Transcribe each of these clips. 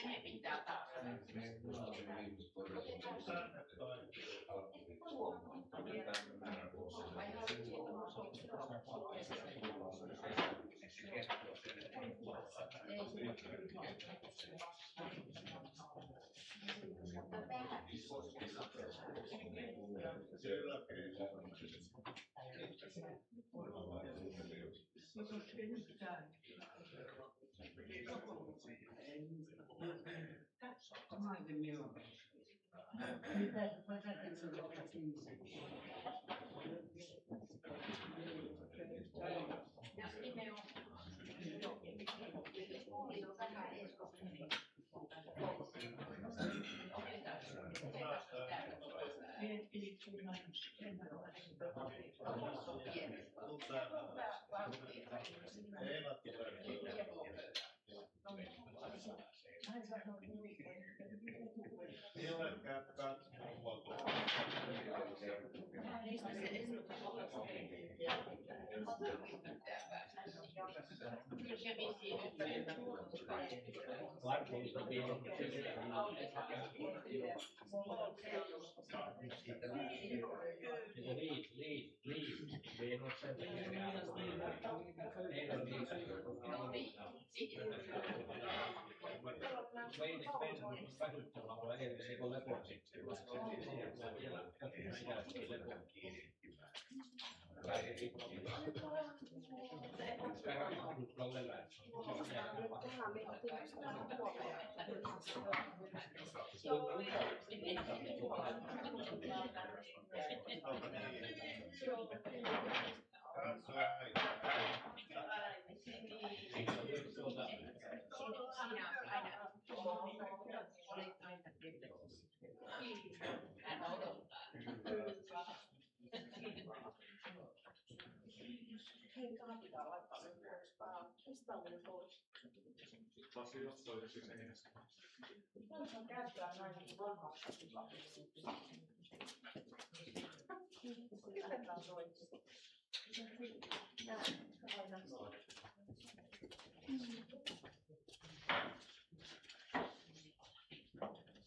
Hänen pitää taas.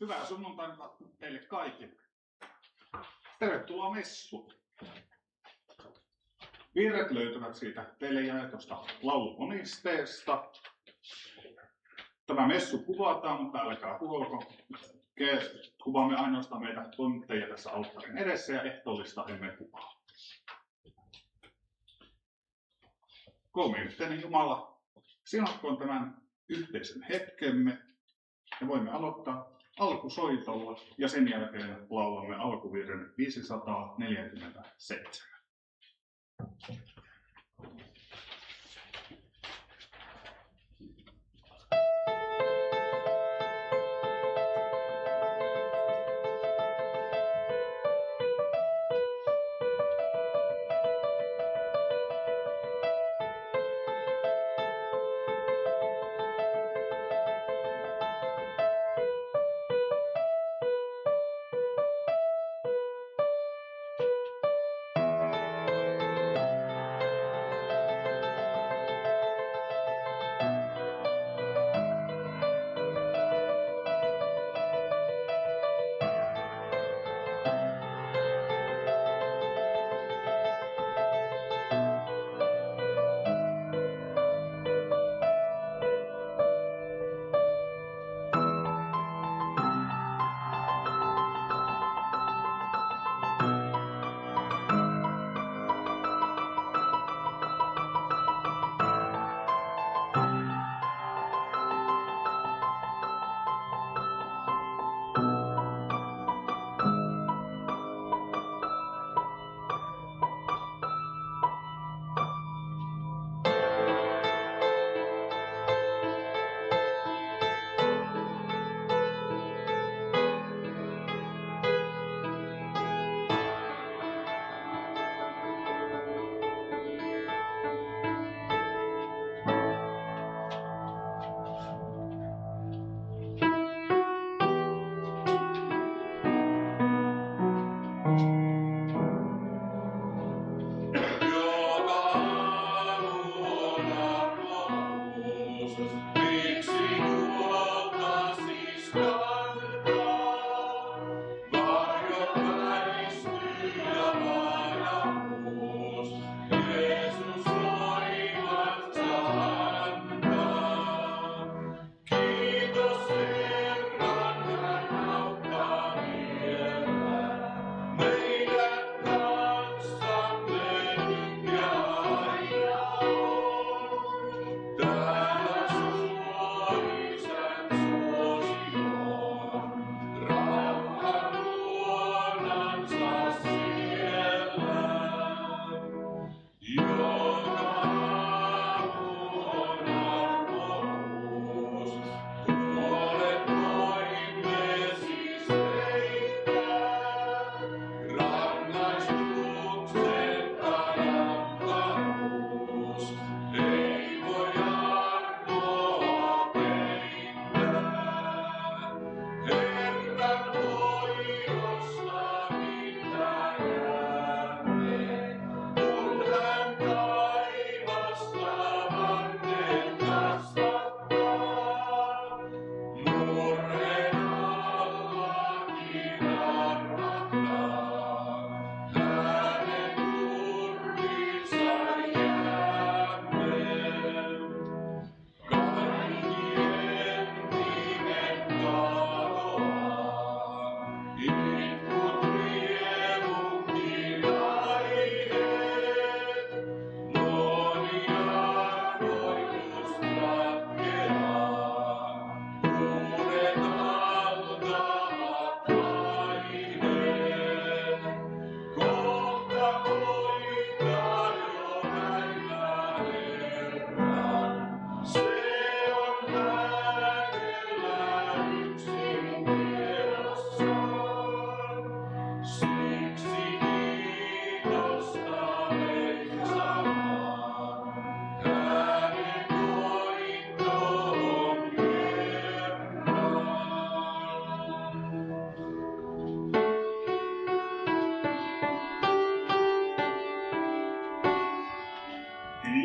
Hyvää sunnuntaina teille kaikille. Tervetuloa messuun. Virret löytyvät siitä teille jaetusta laulumonisteesta. Tämä messu kuvataan, mutta älkää huolko. Kuvaamme ainoastaan meitä toimittajia tässä alttarin edessä ja ehtoollista emme kuvaa. Kolmiyhteinen Jumala, siunatkoon tämän yhteisen hetkemme ja voimme aloittaa alkusoitolla ja sen jälkeen laulamme alkuvirren 547.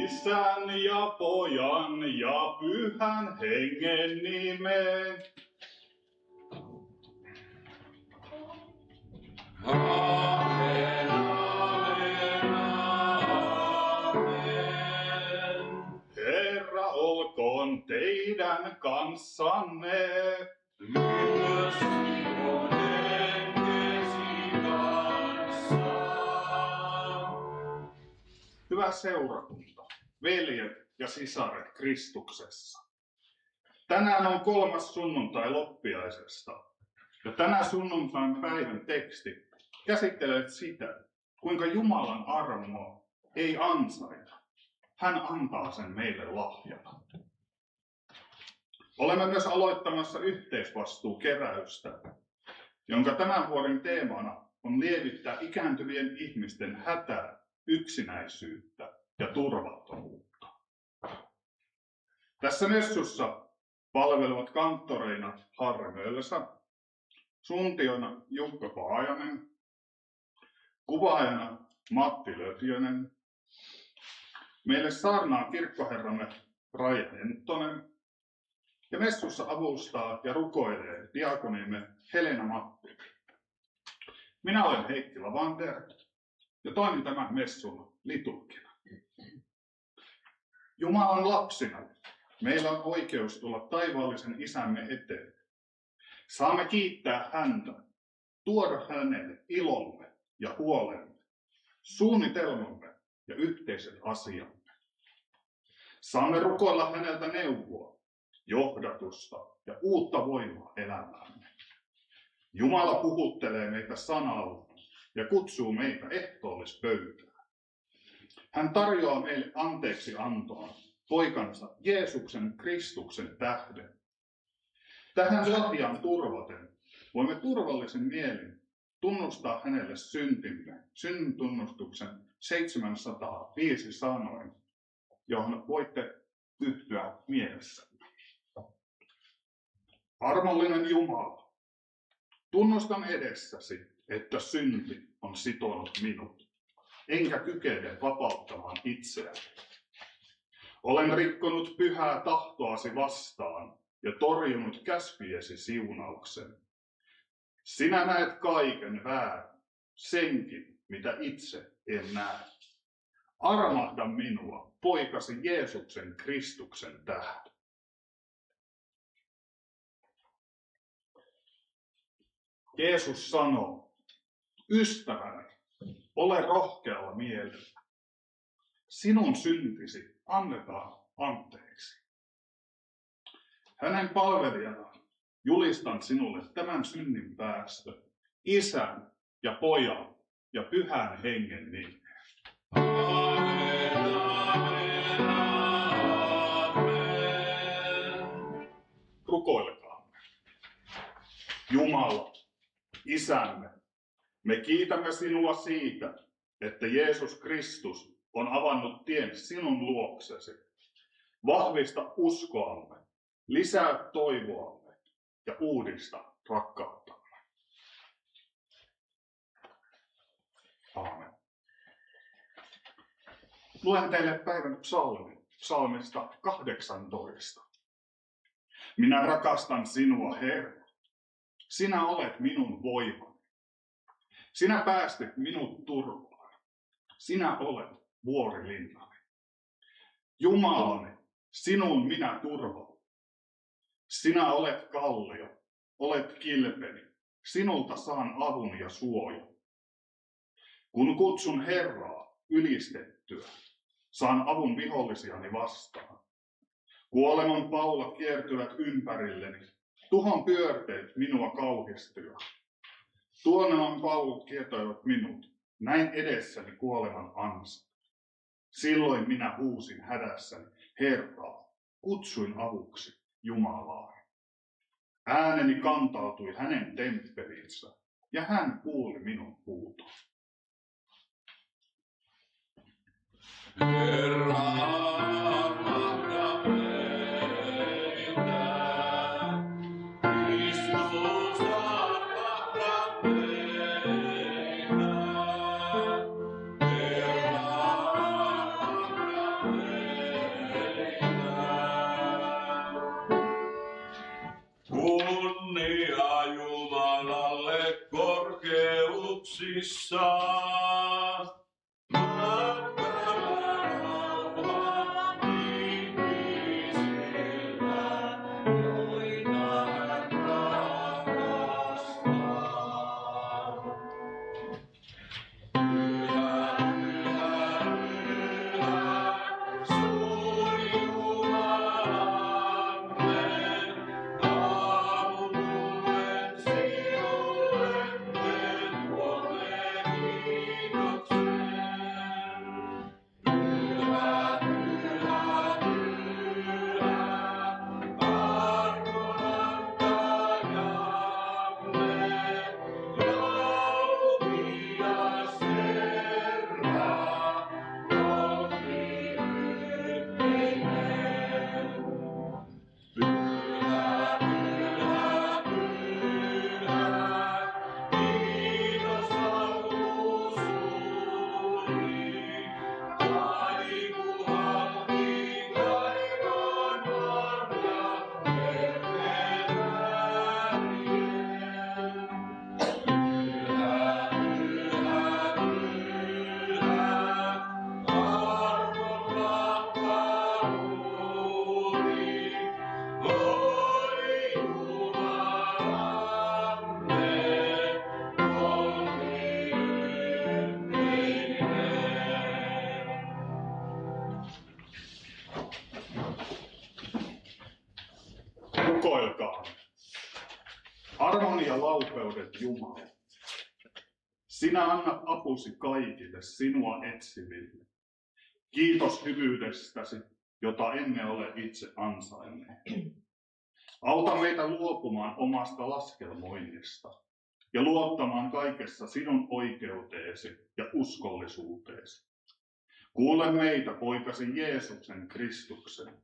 Isän ja Pojan ja Pyhän Hengen nimeen. Amen, amen, amen. Herra olkoon teidän kanssanne. Myöskin on henkesi kanssa. Hyvä seurakunta, veljet ja sisaret Kristuksessa. Tänään on 3. sunnuntai loppiaisesta. Ja tänä sunnuntain päivän teksti käsittelee sitä, kuinka Jumalan armoa ei ansaita. Hän antaa sen meille lahjana. Olemme myös aloittamassa yhteisvastuukeräystä, jonka tämän vuoden teemana on lievittää ikääntyvien ihmisten hätää, yksinäisyyttä ja turvattomuutta. Tässä messussa palvelevat kanttoreina Harri Mölsä, suuntiona Jukka Paajanen, kuvaajana Matti Lötjönen. Meille saarnaa kirkkoherramme Raija Henttonen ja messussa avustaa ja rukoilee diakonimme Helena Matti. Minä olen Heikki Lavander ja toimin tämän messun liturgina. Jumalan lapsina meillä on oikeus tulla taivaallisen Isämme eteen. Saamme kiittää häntä, tuoda hänelle ilomme ja huolemme, suunnitelmamme ja yhteiset asiamme. Saamme rukoilla häneltä neuvoa, johdatusta ja uutta voimaa elämäämme. Jumala puhuttelee meitä sanalla ja kutsuu meitä ehtoollispöytään. Hän tarjoaa meille anteeksi antoa poikansa Jeesuksen Kristuksen tähden. Tähän lahjaan turvaten voimme turvallisin mielin tunnustaa hänelle syntimme, synnintunnustuksen 705 sanoin, johon voitte yhtyä mielessä. Armollinen Jumala, tunnustan edessäsi, että synti on sitonut minut, enkä kykene vapauttamaan itseäni. Olen rikkonut pyhää tahtoasi vastaan ja torjunut käskyjesi siunauksen. Sinä näet kaiken väärin, senkin, mitä itse en näe. Armahda minua, poikasi Jeesuksen Kristuksen tähden. Jeesus sanoo, ystäväni, ole rohkealla mielellä. Sinun syntisi annetaan anteeksi. Hänen palvelijanaan julistan sinulle tämän synnin päästön, Isän ja Pojan ja Pyhän Hengen nimeen. Amen, amen, amen. Rukoilkaamme. Jumala, Isämme, me kiitämme sinua siitä, että Jeesus Kristus on avannut tien sinun luoksesi. Vahvista uskoamme, lisää toivoamme ja uudista rakkauttamme. Aamen. Luen teille päivän psalmin, psalmista 18. Minä rakastan sinua, Herra. Sinä olet minun voimani. Sinä päästit minut turvaan. Sinä olet vuorilinnani. Jumalani, sinun minä turvaan. Sinä olet kallio, olet kilpeni. Sinulta saan avun ja suojan. Kun kutsun Herraa ylistettyä, saan avun vihollisiani vastaan. Kuoleman paulat kiertyvät ympärilleni, tuhon pyörteet minua kauhistuvat. Tuoneman paulut kietoivat minut, näin edessäni kuoleman ansa. Silloin minä huusin hädässäni Herraa, kutsuin avuksi Jumalaa. Ääneni kantautui hänen temppelinsä ja hän kuuli minun huuton. Herra, armahda meitä. Kristus, armahda meitä. Herra, armahda meitä. Kunnia Jumalalle korkeuksissa. Matkalla rauha ihmisillä, joita hän rakastaa. Pyhä, pyhä, pyhä, suuri Jumalamme, laulullen sinulle me tuomme kiitoksen. Pyhä, pyhä, pyhä, armon antajamme, laupias Herra, kolmi yhteinen. Pyhä, pyhä, pyhä, kiitos laulu suuri. Kaiku halki taivaan marja, terveen äänien. Pyhä, pyhä, pyhä, armon lahkaruuri. Oi Jumalamme, kolmi yhteinen. Rukoilkaa. Armon ja laupeuden Jumala, sinä annat apusi kaikille sinua etsiville. Kiitos hyvyydestäsi, jota emme ole itse ansainneet. Auta meitä luopumaan omasta laskelmoinnista ja luottamaan kaikessa sinun oikeuteesi ja uskollisuuteesi. Kuule meitä, poikasi Jeesuksen Kristuksen,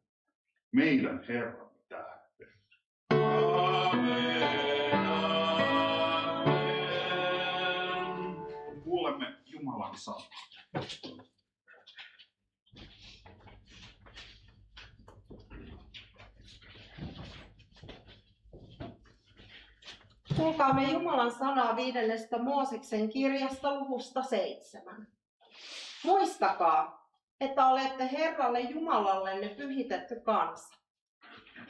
meidän Herramme tähden. Amen, amen. Kuulemme Jumalan sanaa. Kuulkaamme Jumalan sanaa 5. Mooseksen kirjasta luvusta 7. Muistakaa, että olette Herralle Jumalallenne pyhitetty kansa.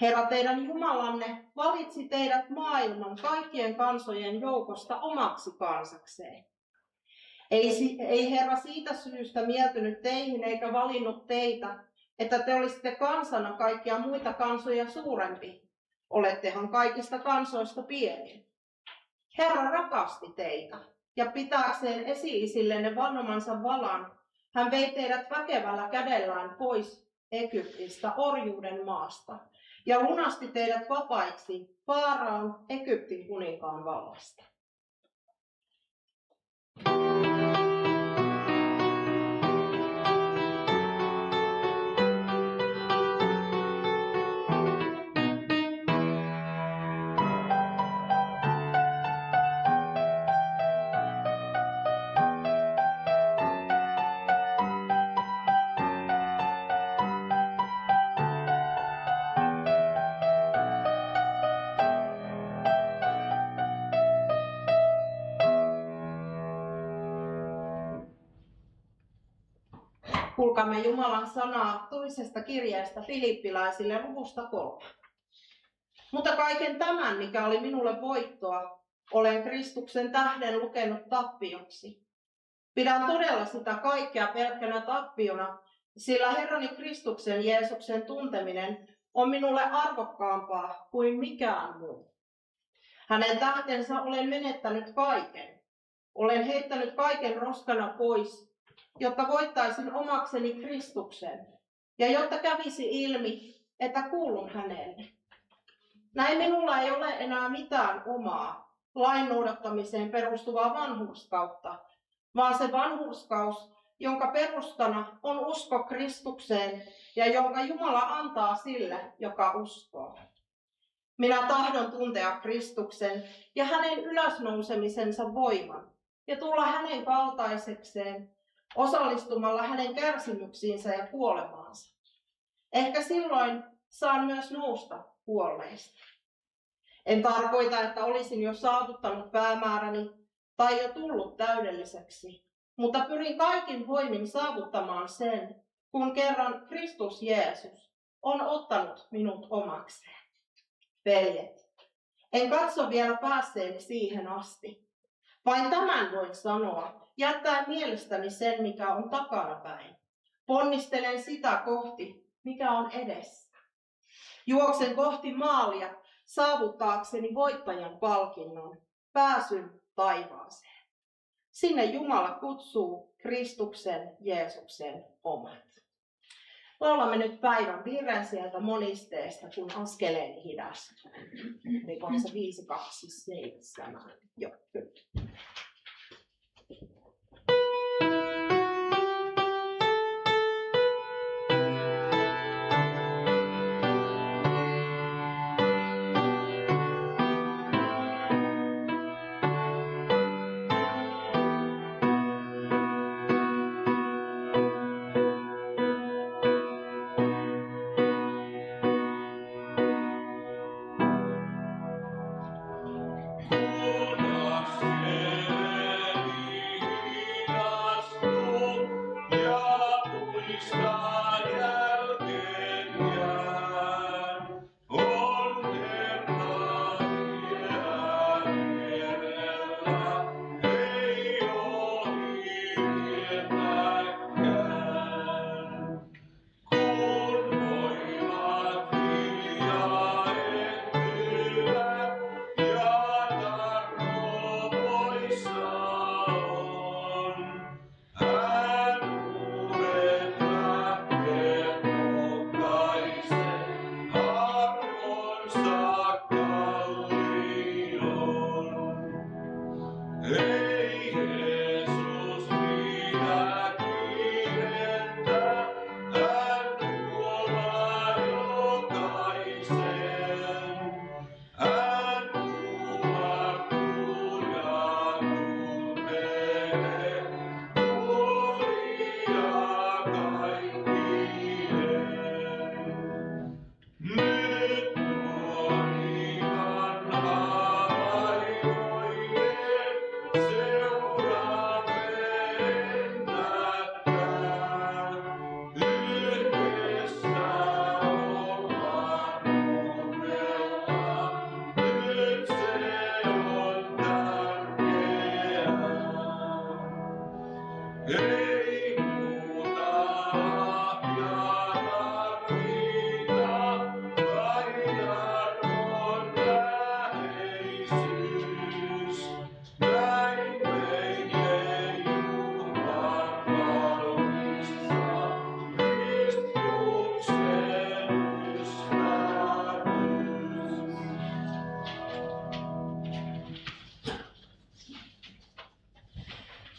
Herra teidän Jumalanne valitsi teidät maailman kaikkien kansojen joukosta omaksi kansakseen. Ei Herra siitä syystä mieltynyt teihin eikä valinnut teitä, että te olisitte kansana kaikkia muita kansoja suurempi. Olettehan kaikista kansoista pienin. Herra rakasti teitä, ja pitääkseen esi-isillenne vannomansa valan, hän vei teidät väkevällä kädellään pois Egyptistä, orjuuden maasta, ja lunasti teidät vapaiksi Faaraon, Egyptin kuninkaan vallasta. Kuulkaamme Jumalan sanaa toisesta kirjeestä Filippiläisille luvusta 3. Mutta kaiken tämän, mikä oli minulle voittoa, olen Kristuksen tähden lukenut tappioksi. Pidän todella sitä kaikkea pelkkänä tappiona, sillä Herrani Kristuksen Jeesuksen tunteminen on minulle arvokkaampaa kuin mikään muu. Hänen tähtensä olen menettänyt kaiken. Olen heittänyt kaiken roskana pois, jotta voittaisin omakseni Kristuksen ja jotta kävisi ilmi, että kuulun hänelle. Näin minulla ei ole enää mitään omaa, lain noudattamiseen perustuvaa vanhurskautta, vaan se vanhurskaus, jonka perustana on usko Kristukseen ja jonka Jumala antaa sille, joka uskoo. Minä tahdon tuntea Kristuksen ja hänen ylösnousemisensa voiman ja tulla hänen kaltaisekseen osallistumalla hänen kärsimyksiinsä ja kuolemaansa. Ehkä silloin saan myös nousta kuolleista. En tarkoita, että olisin jo saavuttanut päämääräni tai jo tullut täydelliseksi, mutta pyrin kaikin voimin saavuttamaan sen, kun kerran Kristus Jeesus on ottanut minut omakseen. Veljet, en katso vielä päässeeni siihen asti. Vain tämän voin sanoa, jättää mielestäni sen, mikä on takanapäin. Ponnistelen sitä kohti, mikä on edessä. Juoksen kohti maalia, saavuttaakseni voittajan palkinnon, pääsyn taivaaseen. Sinne Jumala kutsuu Kristuksen Jeesuksen omat. Laulamme nyt päivän virren sieltä monisteesta, kun askeleeni hidastuu. Oliko se 5, 2, 7? Joo, kyllä.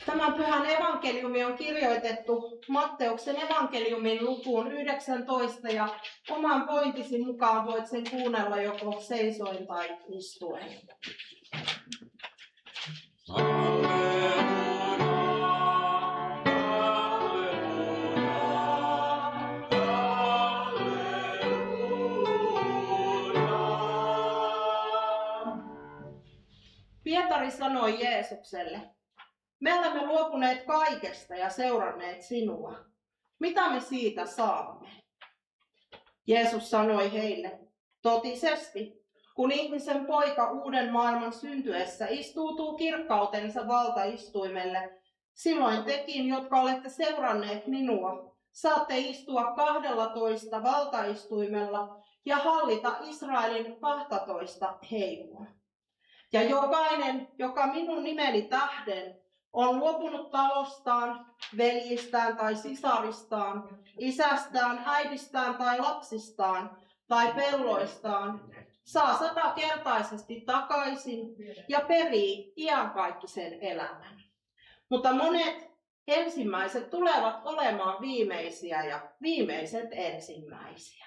Tämä pyhän evankeliumi on kirjoitettu Matteuksen evankeliumin lukuun 19 ja oman pointisi mukaan voit sen kuunnella joko seisoin tai istuen. Pietari sanoi Jeesukselle: me olemme luopuneet kaikesta ja seuranneet sinua. Mitä me siitä saamme? Jeesus sanoi heille: totisesti, kun ihmisen poika uuden maailman syntyessä istuutuu kirkkautensa valtaistuimelle, silloin tekin, jotka olette seuranneet minua, saatte istua 12 valtaistuimella ja hallita Israelin 12 heimoa. Ja jokainen, joka minun nimeni tähden on luopunut talostaan, veljistään tai sisaristaan, isästään, äidistään tai lapsistaan tai pelloistaan, saa 100-kertaisesti takaisin ja perii iankaikkisen elämän. Mutta monet ensimmäiset tulevat olemaan viimeisiä ja viimeiset ensimmäisiä.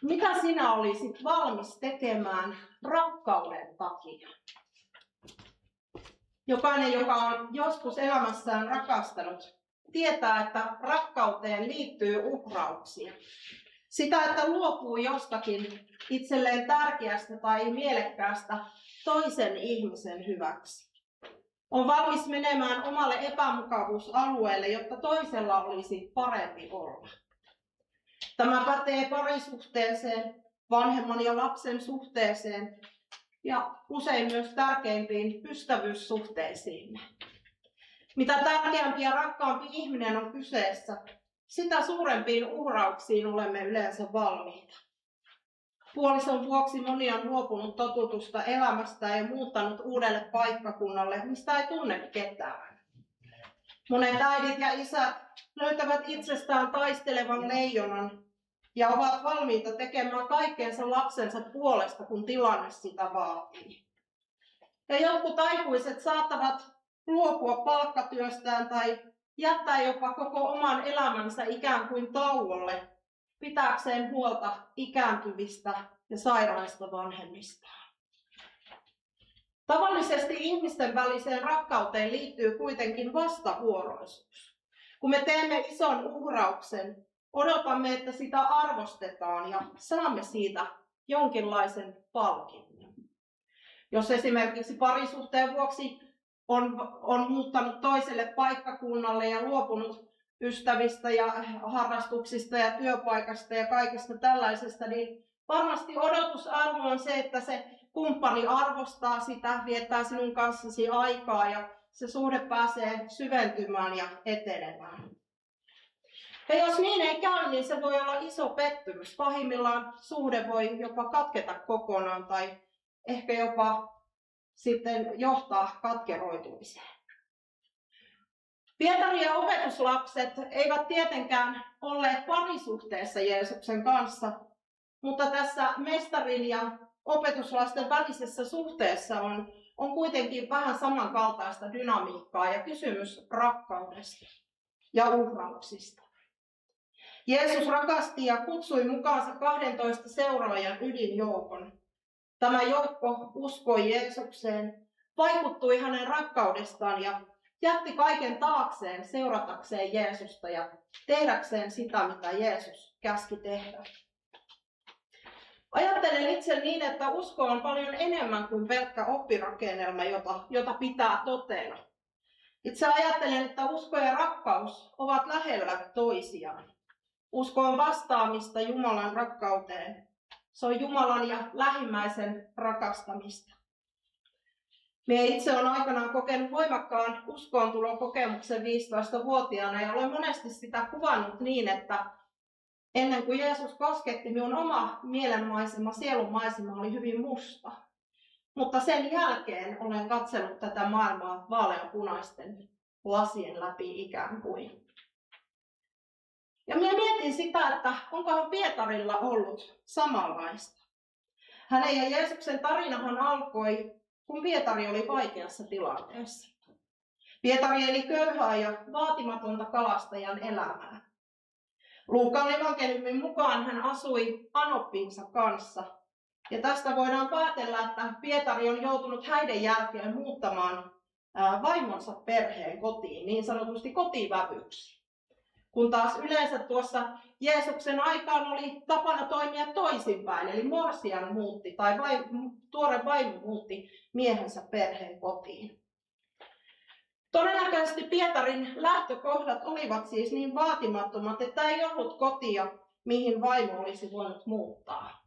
Mitä sinä olisit valmis tekemään rakkauden takia? Jokainen, joka on joskus elämässään rakastanut, tietää, että rakkauteen liittyy uhrauksia. Sitä, että luopuu jostakin itselleen tärkeästä tai mielekkäästä toisen ihmisen hyväksi. On valmis menemään omalle epämukavuusalueelle, jotta toisella olisi parempi olla. Tämä pätee parisuhteeseen, vanhemman ja lapsen suhteeseen ja usein myös tärkeimpiin ystävyyssuhteisiimme. Mitä tärkeämpi ja rakkaampi ihminen on kyseessä, sitä suurempiin uhrauksiin olemme yleensä valmiita. Puolison vuoksi moni on luopunut totutusta elämästään ja muuttanut uudelle paikkakunnalle, mistä ei tunne ketään. Monet äidit ja isät löytävät itsestään taistelevan leijonan ja ovat valmiita tekemään kaikkeensa lapsensa puolesta, kun tilanne sitä vaatii. Ja jotkut aikuiset saattavat luopua palkkatyöstään tai jättää jopa koko oman elämänsä ikään kuin tauolle, pitääkseen huolta ikääntyvistä ja sairaista vanhemmistaan. Tavallisesti ihmisten väliseen rakkauteen liittyy kuitenkin vastavuoroisuus. Kun me teemme ison uhrauksen, odotamme, että sitä arvostetaan ja saamme siitä jonkinlaisen palkinnon. Jos esimerkiksi parisuhteen vuoksi on muuttanut toiselle paikkakunnalle ja luopunut ystävistä ja harrastuksista ja työpaikasta ja kaikesta tällaisesta, niin varmasti odotusarvo on se, että se kumppani arvostaa sitä, viettää sinun kanssasi aikaa ja se suhde pääsee syventymään ja etenemään. Ja jos niin ei käy, niin se voi olla iso pettymys. Pahimmillaan suhde voi jopa katketa kokonaan tai ehkä jopa sitten johtaa katkeroitumiseen. Pietari ja opetuslapset eivät tietenkään olleet parisuhteessa Jeesuksen kanssa, mutta tässä mestarin ja opetuslasten välisessä suhteessa on kuitenkin vähän samankaltaista dynamiikkaa ja kysymys rakkaudesta ja uhrauksista. Jeesus rakasti ja kutsui mukaansa 12 seuraajan ydinjoukon. Tämä joukko uskoi Jeesukseen, vaikuttui hänen rakkaudestaan ja jätti kaiken taakseen seuratakseen Jeesusta ja tehdäkseen sitä, mitä Jeesus käski tehdä. Ajattelen itse niin, että usko on paljon enemmän kuin pelkkä oppirakennelma, jota pitää toteilla. Itse ajattelen, että usko ja rakkaus ovat lähellä toisiaan. Usko on vastaamista Jumalan rakkauteen. Se on Jumalan ja lähimmäisen rakastamista. Minä itse olen aikanaan kokenut voimakkaan uskontulokokemuksen 15-vuotiaana ja olen monesti sitä kuvannut niin, että ennen kuin Jeesus kosketti, minun oma mielenmaisema, sielunmaisema oli hyvin musta. Mutta sen jälkeen olen katsellut tätä maailmaa vaaleanpunaisten lasien läpi ikään kuin. Ja minä mietin sitä, että onkohan Pietarilla ollut samanlaista. Hänen ja Jeesuksen tarinahan alkoi, kun Pietari oli vaikeassa tilanteessa. Pietari eli köyhää ja vaatimatonta kalastajan elämää. Luukan evankeliumin mukaan hän asui anoppinsa kanssa. Ja tästä voidaan päätellä, että Pietari on joutunut häiden jälkeen muuttamaan vaimonsa perheen kotiin, niin sanotusti kotivävyksi. Kun taas yleensä tuossa Jeesuksen aikaan oli tapana toimia toisinpäin, eli morsian muutti tai tuore vaimo muutti miehensä perheen kotiin. Todennäköisesti Pietarin lähtökohdat olivat siis niin vaatimattomat, että ei ollut kotia, mihin vaimo olisi voinut muuttaa.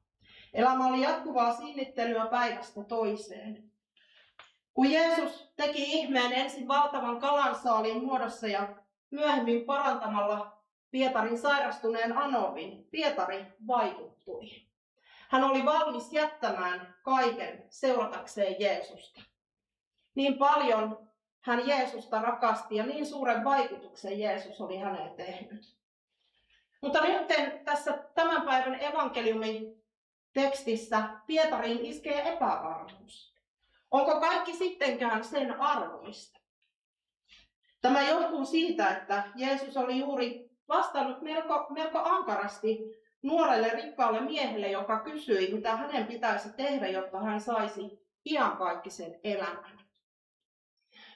Elämä oli jatkuvaa sinnittelyä päivästä toiseen. Kun Jeesus teki ihmeen ensin valtavan kalansaalin muodossa ja myöhemmin parantamalla Pietarin sairastuneen anorin, Pietari vaikuttui. Hän oli valmis jättämään kaiken seuratakseen Jeesusta. Niin paljon hän Jeesusta rakasti ja niin suuren vaikutuksen Jeesus oli häneen tehnyt. Mutta nyt tässä tämän päivän evankeliumin tekstissä Pietariin iskee epävarmuus. Onko kaikki sittenkään sen arvoista? Tämä johtuu siitä, että Jeesus oli juuri vastannut melko ankarasti nuorelle rikkaalle miehelle, joka kysyi, mitä hänen pitäisi tehdä, jotta hän saisi iankaikkisen elämän.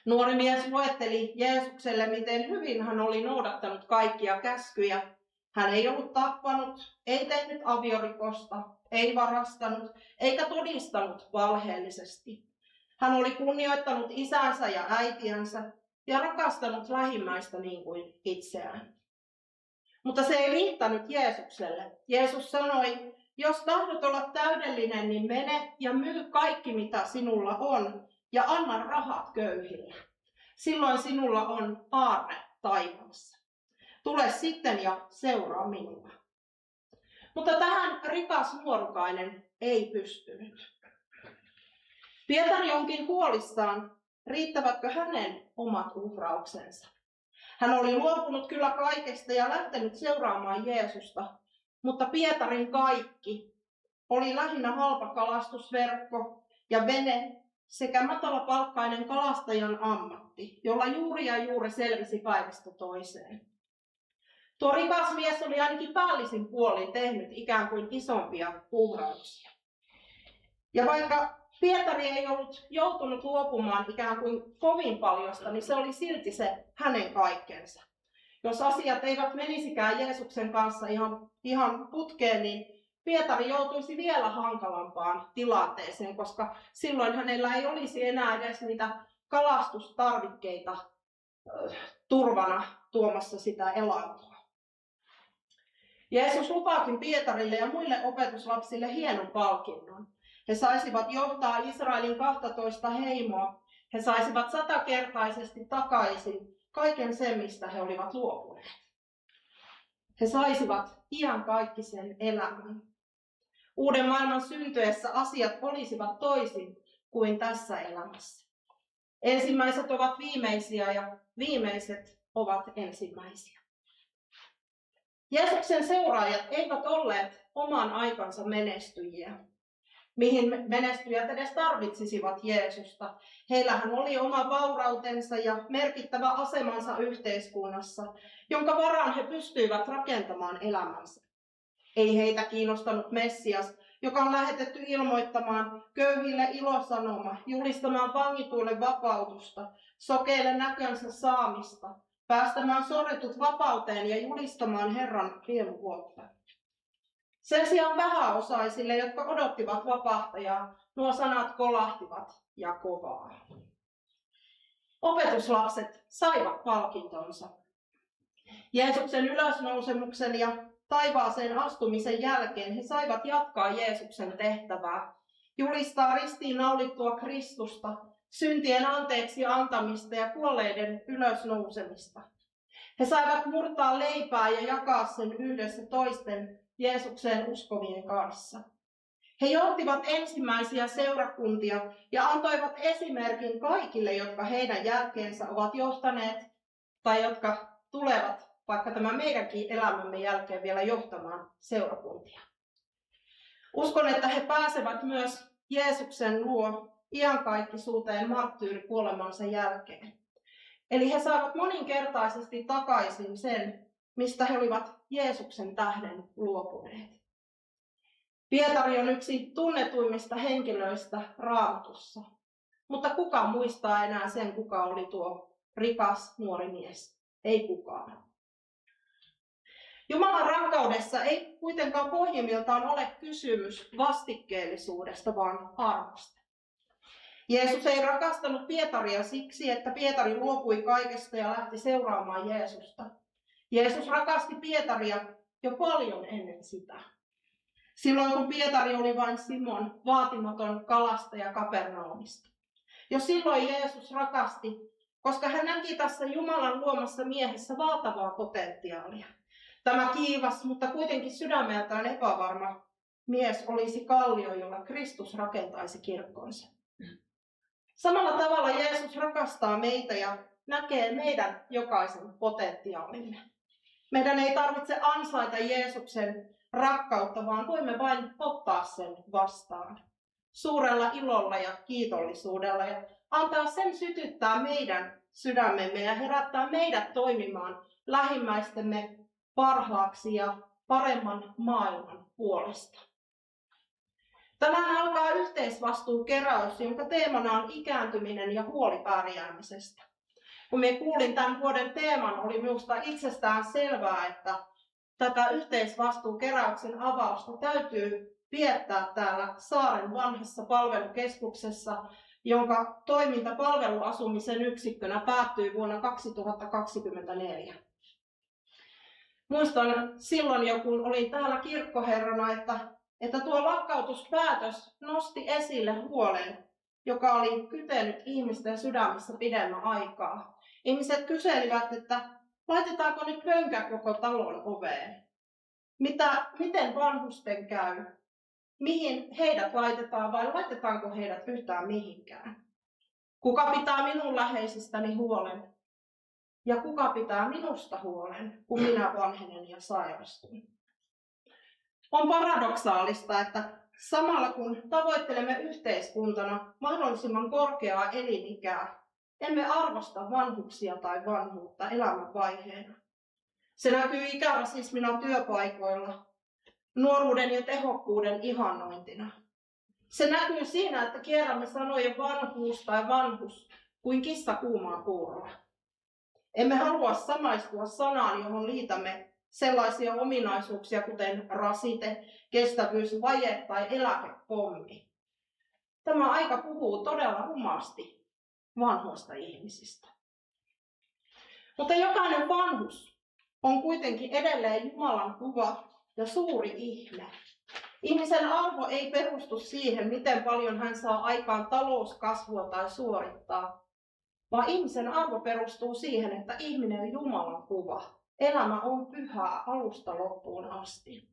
Nuori mies luetteli Jeesukselle, miten hyvin hän oli noudattanut kaikkia käskyjä. Hän ei ollut tappanut, ei tehnyt aviorikosta, ei varastanut, eikä todistanut valheellisesti. Hän oli kunnioittanut isänsä ja äitiänsä ja rakastanut lähimmäistä niin kuin itseään. Mutta se ei riittänyt Jeesukselle. Jeesus sanoi, jos tahdot olla täydellinen, niin mene ja myy kaikki, mitä sinulla on, ja anna rahat köyhille. Silloin sinulla on aarre taivaassa. Tule sitten ja seuraa minua. Mutta tähän rikas nuorukainen ei pystynyt. Pietari onkin huolissaan, riittävätkö hänen omat uhrauksensa. Hän oli luopunut kyllä kaikesta ja lähtenyt seuraamaan Jeesusta, mutta Pietarin kaikki oli lähinnä halpa kalastusverkko ja vene sekä matalapalkkainen kalastajan ammatti, jolla juuri ja juuri selvisi päivästä toiseen. Tuo rikas mies oli ainakin päällisin puolin tehnyt ikään kuin isompia uhrauksia. Ja vaikka Pietari ei ollut joutunut luopumaan ikään kuin kovin paljosta, niin se oli silti se hänen kaikkensa. Jos asiat eivät menisikään Jeesuksen kanssa ihan putkeen, niin Pietari joutuisi vielä hankalampaan tilanteeseen, koska silloin hänellä ei olisi enää edes niitä kalastustarvikkeita turvana tuomassa sitä elantoa. Jeesus lupaakin Pietarille ja muille opetuslapsille hienon palkinnon. He saisivat johtaa Israelin 12 heimoa. He saisivat 100-kertaisesti takaisin kaiken sen, mistä he olivat luopuneet. He saisivat iankaikkisen elämän. Uuden maailman syntyessä asiat olisivat toisin kuin tässä elämässä. Ensimmäiset ovat viimeisiä ja viimeiset ovat ensimmäisiä. Jeesuksen seuraajat eivät olleet oman aikansa menestyjiä. Mihin menestyjät edes tarvitsisivat Jeesusta. Heillähän oli oma vaurautensa ja merkittävä asemansa yhteiskunnassa, jonka varaan he pystyivät rakentamaan elämänsä. Ei heitä kiinnostanut Messias, joka on lähetetty ilmoittamaan köyhille ilosanoma, julistamaan vangituille vapautusta, sokeille näkönsä saamista, päästämään sorretut vapauteen ja julistamaan Herran riemuvuotta. Sen sijaan vähäosaisille, jotka odottivat vapahtajaa, nuo sanat kolahtivat ja kovaa. Opetuslapset saivat palkintonsa. Jeesuksen ylösnousemuksen ja taivaaseen astumisen jälkeen he saivat jatkaa Jeesuksen tehtävää, julistaa ristiin naulittua Kristusta, syntien anteeksi antamista ja kuolleiden ylösnousemista. He saivat murtaa leipää ja jakaa sen yhdessä toisten Jeesukseen uskovien kanssa. He johtivat ensimmäisiä seurakuntia ja antoivat esimerkin kaikille, jotka heidän jälkeensä ovat johtaneet tai jotka tulevat vaikka tämä meidänkin elämämme jälkeen vielä johtamaan seurakuntia. Uskon, että he pääsevät myös Jeesuksen luo iankaikkisuuteen marttyyrikuolemansa jälkeen. Eli he saavat moninkertaisesti takaisin sen, mistä he olivat Jeesuksen tähden luopuneet. Pietari on yksi tunnetuimmista henkilöistä Raamatussa, mutta kuka muistaa enää sen, kuka oli tuo rikas nuori mies? Ei kukaan. Jumalan rakkaudessa ei kuitenkaan pohjimmiltaan ole kysymys vastikkeellisuudesta, vaan armosta. Jeesus ei rakastanut Pietaria siksi, että Pietari luopui kaikesta ja lähti seuraamaan Jeesusta. Jeesus rakasti Pietaria jo paljon ennen sitä. Silloin kun Pietari oli vain Simon, vaatimaton kalastaja Kapernaumista. Jo silloin Jeesus rakasti, koska hän näki tässä Jumalan luomassa miehessä valtavaa potentiaalia. Tämä kiivas, mutta kuitenkin sydämeltään epävarma mies olisi kallio, jolla Kristus rakentaisi kirkkonsa. Samalla tavalla Jeesus rakastaa meitä ja näkee meidän jokaisen potentiaalimme. Meidän ei tarvitse ansaita Jeesuksen rakkautta, vaan voimme vain ottaa sen vastaan suurella ilolla ja kiitollisuudella ja antaa sen sytyttää meidän sydämemme ja herättää meidät toimimaan lähimmäistemme parhaaksi ja paremman maailman puolesta. Tänään alkaa yhteisvastuukeräys, jonka teemana on ikääntyminen ja huoli pärjäämisestä. Kun minä kuulin tämän vuoden teeman, oli minusta itsestään selvää, että tätä yhteisvastuukeräyksen avausta täytyy viettää täällä Saaren vanhassa palvelukeskuksessa, jonka toiminta palveluasumisen yksikkönä päättyi vuonna 2024. Muistan silloin jo, kun olin täällä kirkkoherrana, että tuo lakkautuspäätös nosti esille huolen, joka oli kytenyt ihmisten sydämissä pidemmän aikaa. Ihmiset kyselivät, että laitetaanko nyt pönkät koko talon oveen? Miten vanhusten käy? Mihin heidät laitetaan vai laitetaanko heidät yhtään mihinkään? Kuka pitää minun läheisistäni huolen? Ja kuka pitää minusta huolen, kun minä vanhenen ja sairastun? On paradoksaalista, että samalla kun tavoittelemme yhteiskuntana mahdollisimman korkeaa elinikää, emme arvosta vanhuksia tai vanhuutta elämänvaiheena. Se näkyy ikärasismina työpaikoilla, nuoruuden ja tehokkuuden ihannointina. Se näkyy siinä, että kierrämme sanojen vanhuus tai vanhus kuin kissa kuumaa puuroa. Emme halua samaistua sanaan, johon liitämme sellaisia ominaisuuksia kuten rasite, kestävyysvaje tai eläkepommi. Tämä aika puhuu todella rumasti vanhoista ihmisistä. Mutta jokainen vanhus on kuitenkin edelleen Jumalan kuva ja suuri ihme. Ihmisen arvo ei perustu siihen, miten paljon hän saa aikaan talouskasvua tai suorittaa, vaan ihmisen arvo perustuu siihen, että ihminen on Jumalan kuva. Elämä on pyhää alusta loppuun asti.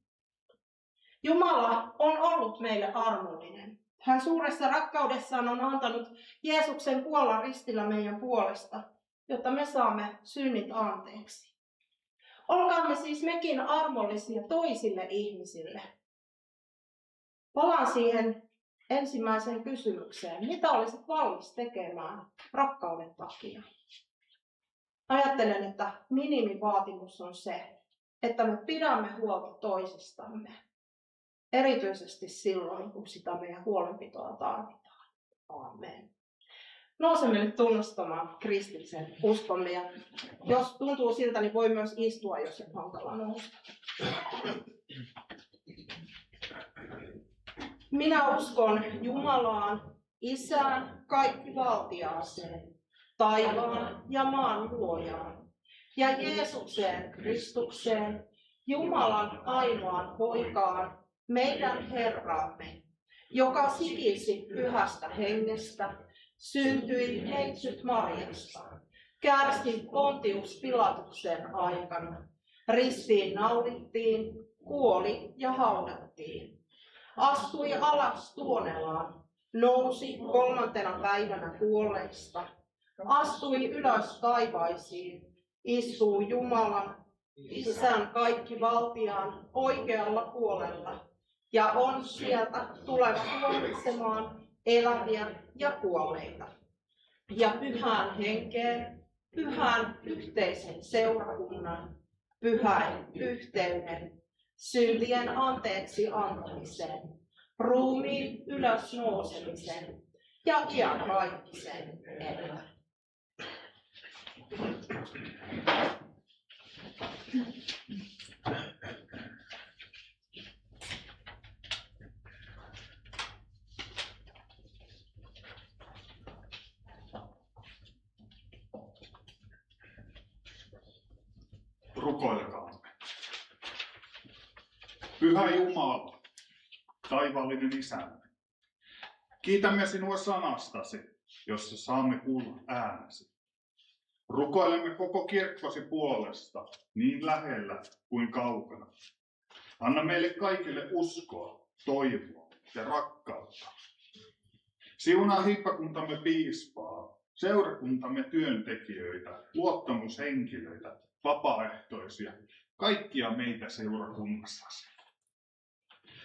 Jumala on ollut meille armollinen. Hän suuressa rakkaudessaan on antanut Jeesuksen kuolla ristillä meidän puolesta, jotta me saamme synnit anteeksi. Olkaamme siis mekin armollisia toisille ihmisille. Palaan siihen ensimmäiseen kysymykseen. Mitä olisit valmis tekemään rakkauden takia? Ajattelen, että minimivaatimus on se, että me pidämme huolta toisistamme. Erityisesti silloin, kun sitä meidän huolenpitoa tarvitaan. Aamen. Nousemme nyt tunnustamaan kristillisen uskomme. Ja jos tuntuu siltä, niin voi myös istua, jos on hankala nousta. Minä uskon Jumalaan, Isään, kaikkivaltiaaseen, taivaan ja maan luojaan, ja Jeesukseen Kristukseen, Jumalan ainoaan poikaan, meidän Herraamme, joka sikisi pyhästä hengestä, syntyi neitsyt Marjasta, kärsi Pontius Pilatuksen aikana, ristiin naulittiin, kuoli ja haudattiin, astui alas tuonelaan, nousi 3. päivänä kuolleista, astui ylös taivaisiin, istuu Jumalan, Isän kaikkivaltiaan oikealla puolella ja on sieltä tuleva tuomitsemaan eläviä ja kuolleita. Ja pyhään henkeen, pyhän yhteisen seurakunnan, pyhän yhteyden, syntien anteeksi antamiseen, ruumiin ylösnousemisen ja iankaikkisen elämän. Rukoilkaamme. Pyhä Jumala, taivaallinen Isämme, kiitämme sinua sanastasi, jossa saamme kuulla äänesi. Rukoilemme koko kirkkosi puolesta, niin lähellä kuin kaukana. Anna meille kaikille uskoa, toivoa ja rakkautta. Siunaa hiippakuntamme piispaa, seurakuntamme työntekijöitä, luottamushenkilöitä, vapaaehtoisia, kaikkia meitä seurakunnassasi.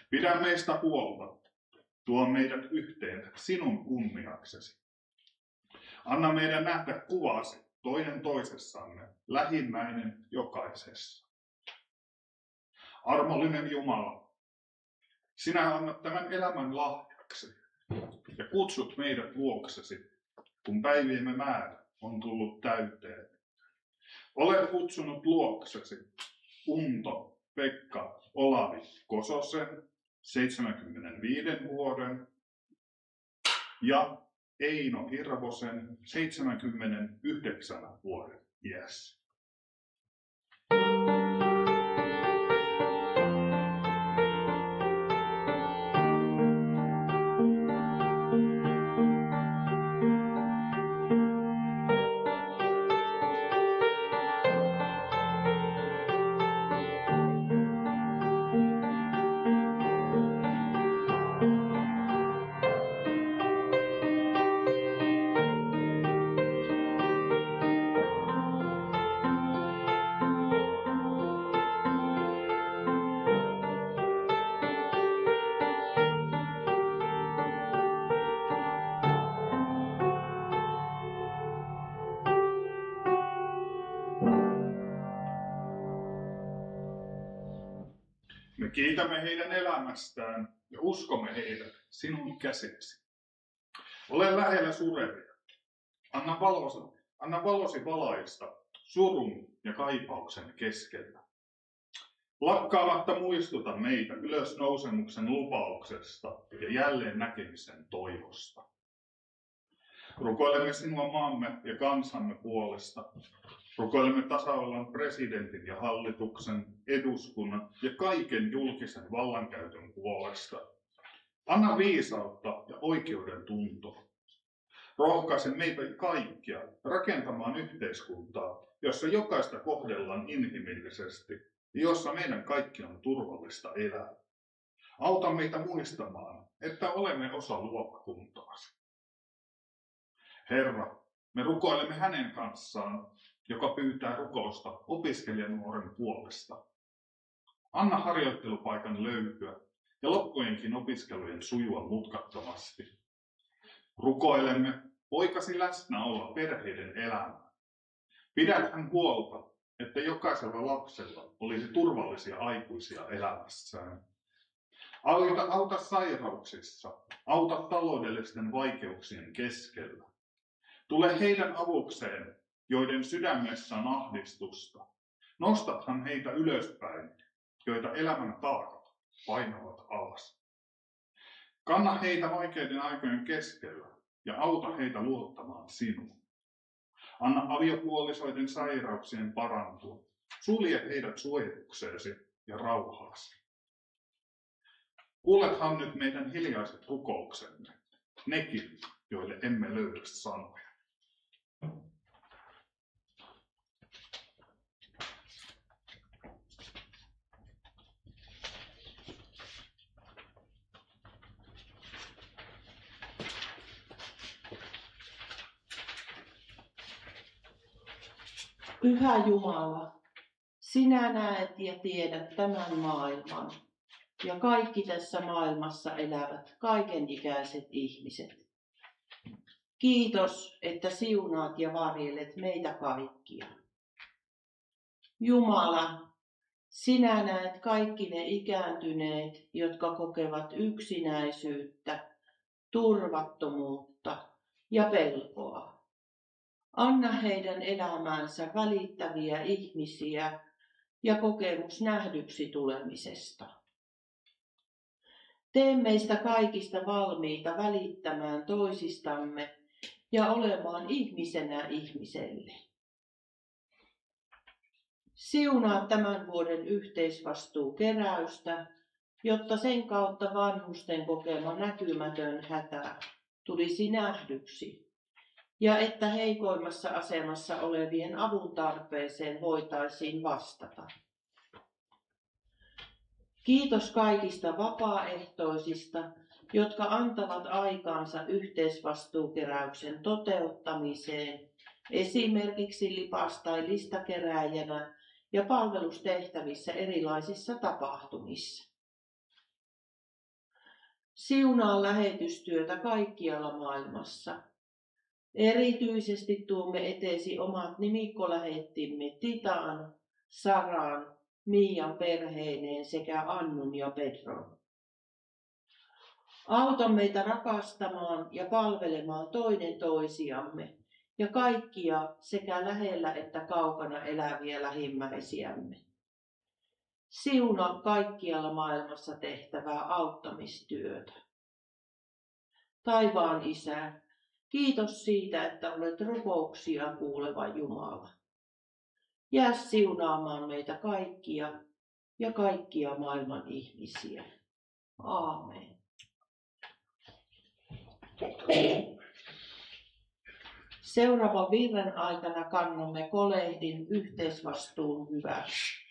Pidä meistä huolta, tuo meidät yhteen sinun kunniaksesi. Anna meidän nähdä kuvasi toinen toisessamme, lähimmäinen jokaisessa. Armollinen Jumala, sinä annat tämän elämän lahjaksi ja kutsut meidät luoksesi, kun päiviemme määrä on tullut täyteen. Olet kutsunut luoksesi Unto Pekka Olavi Kososen 75 vuoden ja Eino Hirvosen 79 vuoden iässä. Me kiitämme heidän elämästään ja uskomme heidät sinun käsiksi. Ole lähellä surevia. Anna valosi valaista surun ja kaipauksen keskellä. Lakkaamatta muistuta meitä ylösnousemuksen lupauksesta ja jälleen näkemisen toivosta. Rukoilemme sinua maamme ja kansamme puolesta. Rukoilemme tasavallan presidentin ja hallituksen, eduskunnan ja kaiken julkisen vallankäytön puolesta. Anna viisautta ja oikeuden tuntoa. Rohkaise meitä kaikkia rakentamaan yhteiskuntaa, jossa jokaista kohdellaan inhimillisesti ja jossa meidän kaikki on turvallista elää. Auta meitä muistamaan, että olemme osa luokkakuntaasi. Herra, me rukoilemme hänen kanssaan, joka pyytää rukousta opiskelijanuoren puolesta. Anna harjoittelupaikan löytyä ja loppujenkin opiskelujen sujua mutkattomasti. Rukoilemme poikasi läsnäoloa perheiden elämään. Pidäthän huolta, että jokaisella lapsella olisi turvallisia aikuisia elämässään. Auta sairauksissa, auta taloudellisten vaikeuksien keskellä. Tule heidän avukseen, joiden sydämessä on ahdistusta. Nostathan heitä ylöspäin, joita elämän taakat painavat alas. Kanna heitä vaikeiden aikojen keskellä ja auta heitä luottamaan sinuun. Anna aviopuolisoiden sairauksien parantua. Sulje heidät suojelukseesi ja rauhaasi. Kuulethan nyt meidän hiljaiset rukouksemme, nekin, joille emme löydä sanoja. Pyhä Jumala, sinä näet ja tiedät tämän maailman ja kaikki tässä maailmassa elävät kaikenikäiset ihmiset. Kiitos, että siunaat ja varjelet meitä kaikkia. Jumala, sinä näet kaikki ne ikääntyneet, jotka kokevat yksinäisyyttä, turvattomuutta ja pelkoa. Anna heidän elämäänsä välittäviä ihmisiä ja kokemus nähdyksi tulemisesta. Tee meistä kaikista valmiita välittämään toisistamme ja olemaan ihmisenä ihmiselle. Siunaa tämän vuoden yhteisvastuukeräystä, jotta sen kautta vanhusten kokema näkymätön hätä tulisi nähdyksi ja että heikoimmassa asemassa olevien avun tarpeeseen voitaisiin vastata. Kiitos kaikista vapaaehtoisista, jotka antavat aikaansa yhteisvastuukeräyksen toteuttamiseen, esimerkiksi lipas- tai listakeräjänä ja palvelustehtävissä erilaisissa tapahtumissa. Siunaa lähetystyötä kaikkialla maailmassa. Erityisesti tuomme eteesi omat nimikkolähettimme Titaan, Saran, Miian perheineen sekä Annun ja Pedron. Auta meitä rakastamaan ja palvelemaan toinen toisiamme ja kaikkia sekä lähellä että kaukana eläviä lähimmäisiämme. Siunaa kaikkialla maailmassa tehtävää auttamistyötä. Taivaan Isä, kiitos siitä, että olet rukouksia kuuleva Jumala. Jää siunaamaan meitä kaikkia ja kaikkia maailman ihmisiä. Aamen. Seuraavan virren aikana kannamme kolehdin yhteisvastuun hyväksi.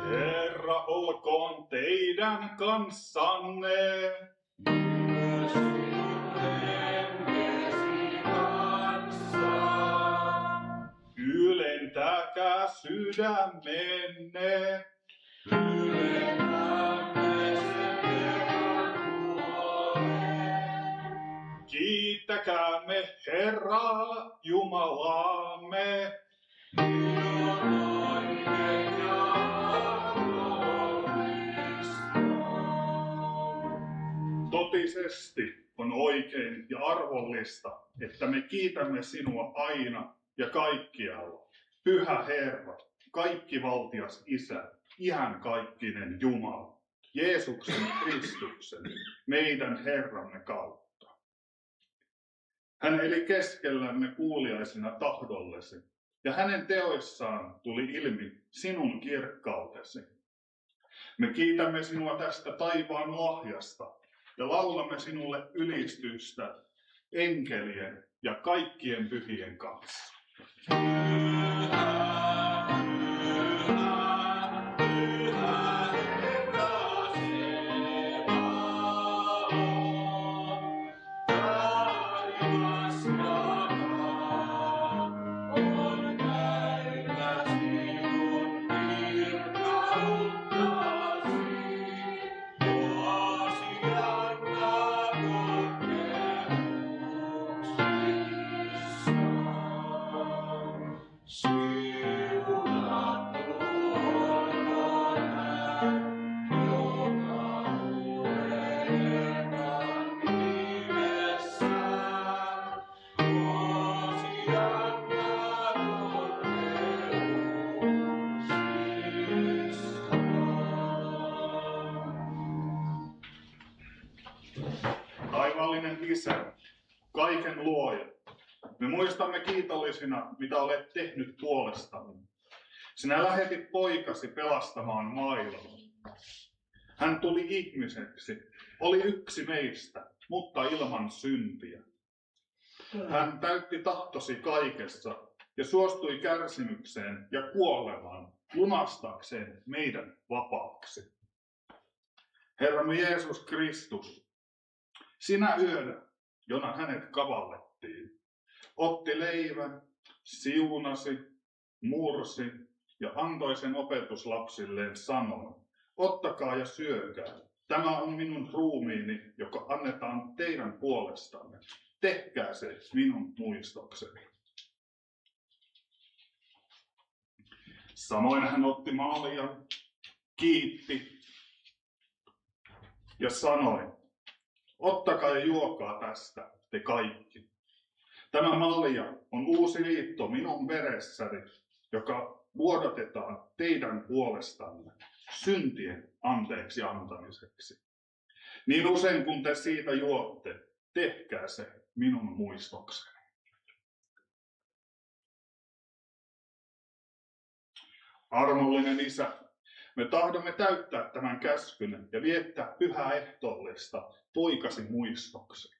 Herra olkoon teidän kanssanne. Myös sinun hengesi kanssa. Ylentäkää sydämenne. Ylennämme sen Herran puoleen. Kiittäkäämme Herraa Jumalaamme. Niin on Luonnollisesti on oikein ja arvollista, että me kiitämme sinua aina ja kaikkialla. Pyhä Herra, kaikkivaltias Isä, iankaikkinen Jumala, Jeesuksen Kristuksen, meidän Herramme kautta. Hän eli keskellämme kuuliaisena tahdollesi, ja hänen teoissaan tuli ilmi sinun kirkkautesi. Me kiitämme sinua tästä taivaan lahjasta ja laulamme sinulle ylistystä enkelien ja kaikkien pyhien kanssa. Taivaallinen Isä, kaiken luoja, me muistamme kiitollisina, mitä olet tehnyt puolestamme. Sinä lähetit poikasi pelastamaan maailman. Hän tuli ihmiseksi, oli yksi meistä, mutta ilman syntiä. Hän täytti tahtosi kaikessa ja suostui kärsimykseen ja kuolemaan lunastakseen meidän vapaaksi. Herramme Jeesus Kristus, sinä yönä, jona hänet kavallettiin, otti leivän, siunasi, mursi ja antoi sen opetuslapsilleen sanoen, ottakaa ja syökää, tämä on minun ruumiini, joka annetaan teidän puolestanne. Tehkää se minun muistokseni. Samoin hän otti maljan, kiitti ja sanoi, ottakaa ja juokaa tästä te kaikki. Tämä malja on uusi liitto minun veressäni, joka vuodatetaan teidän puolestanne syntien anteeksi antamiseksi. Niin usein kun te siitä juotte, tehkää se minun muistokseni. Armollinen Isä, me tahdomme täyttää tämän käskyn ja viettää pyhää ehtoollista poikasi muistoksi.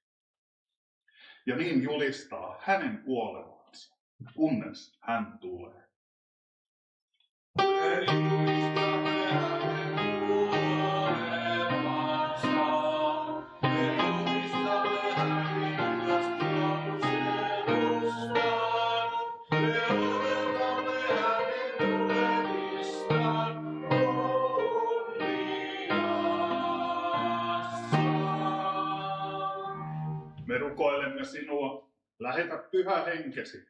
Ja niin julistaa hänen kuolemansa, kunnes hän tulee. Me rukoilemme sinua, lähetä pyhä henkesi,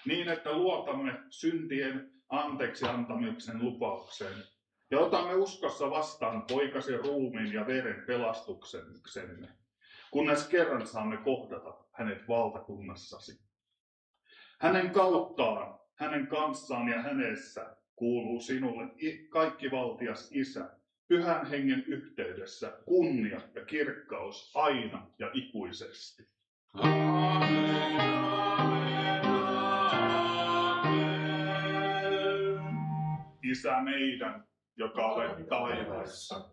niin että luotamme syntien anteeksi antamuksen lupaukseen ja otamme uskossa vastaan poikasi ruumiin ja veren pelastuksemme, kunnes kerran saamme kohdata hänet valtakunnassasi. Hänen kauttaan, hänen kanssaan ja hänessä kuuluu sinulle kaikkivaltias Isä, pyhän hengen yhteydessä kunnia ja kirkkaus aina ja ikuisesti. Amen, amen, amen. Isä meidän, joka olet taivaissa,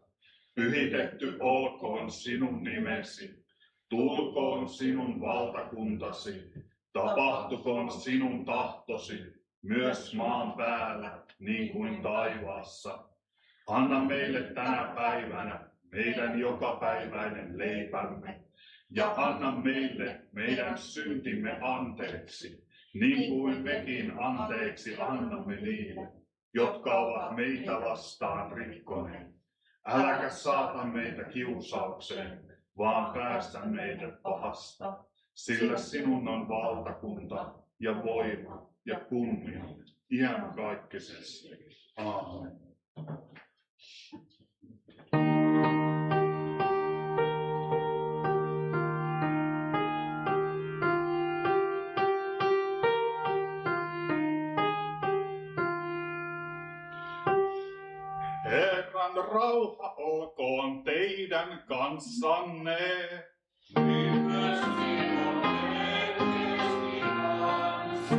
pyhitetty olkoon sinun nimesi, tulkoon sinun valtakuntasi, tapahtukoon sinun tahtosi, myös maan päällä, niin kuin taivaassa. Anna meille tänä päivänä meidän jokapäiväinen leipämme, ja anna meille meidän syntimme anteeksi, niin kuin mekin anteeksi annamme niille, jotka ovat meitä vastaan rikkoneet. Äläkä saata meitä kiusaukseen, vaan päästä meidät pahasta, sillä sinun on valtakunta ja voima ja kunnia iankaikkisesti. Aamen. Herran rauha olkoon teidän kanssanne. Myös sinun perheesi kanssa.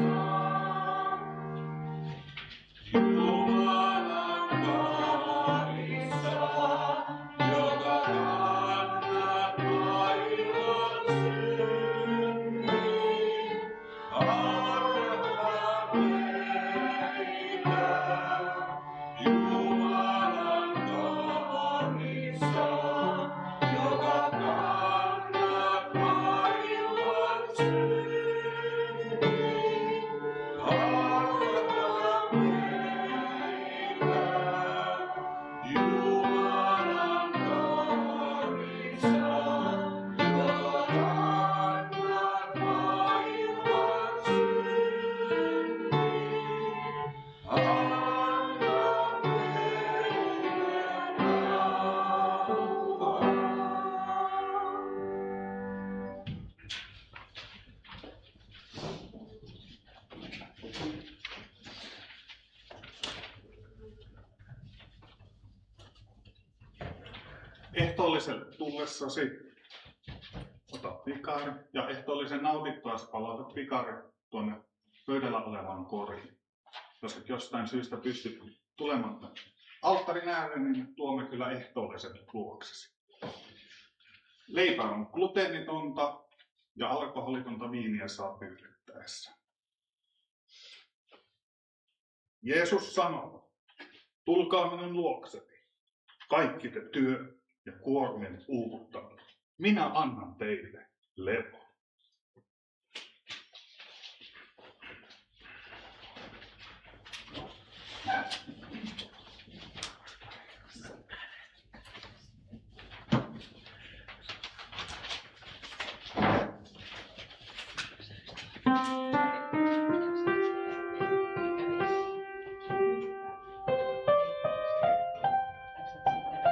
Jumalan kaunissa, joka kannat maailman synnin, armahda meitä. Jumalan kaunissa, joka kannat maailman synnin, armahda meitä. Jumalan kaunissa, joka kannat maailman synnin, anna Ehtoolliselle tullessasi ota pikari ja ehtoollisen nautittuasi palauta pikari tuonne pöydällä olevaan koriin. Jos et jostain syystä pysty tulemaan alttarin ääreen, niin tuomme kyllä ehtoollisen luoksesi. Leipä on gluteenitonta ja alkoholitonta viiniä saa pyydettäessä. Jeesus sanoo, tulkaa minun luokseni, kaikki te työ ja kuormien uuvuttanut. Minä annan teille levoa.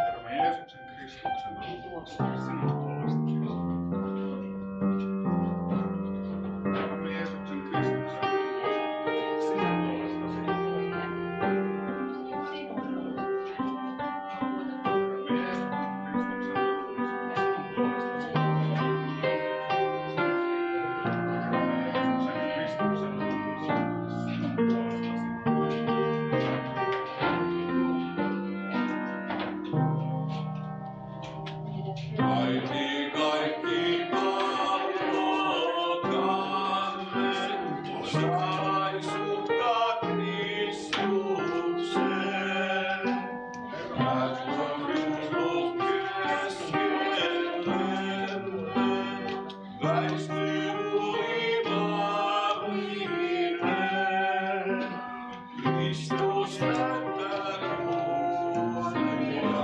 Herramme Jeesuksen Kristuksen sinun puolestasi. Herramme Jeesuksen Kristuksen sinun puolestasi. Herramme Jeesuksen Kristuksen sinun puolestasi. Kaikki palvotamme, saisuttaa Kristuksen. Hän on minut keskellemme, väistyy uimavireen. Kristus näyttää nuoria.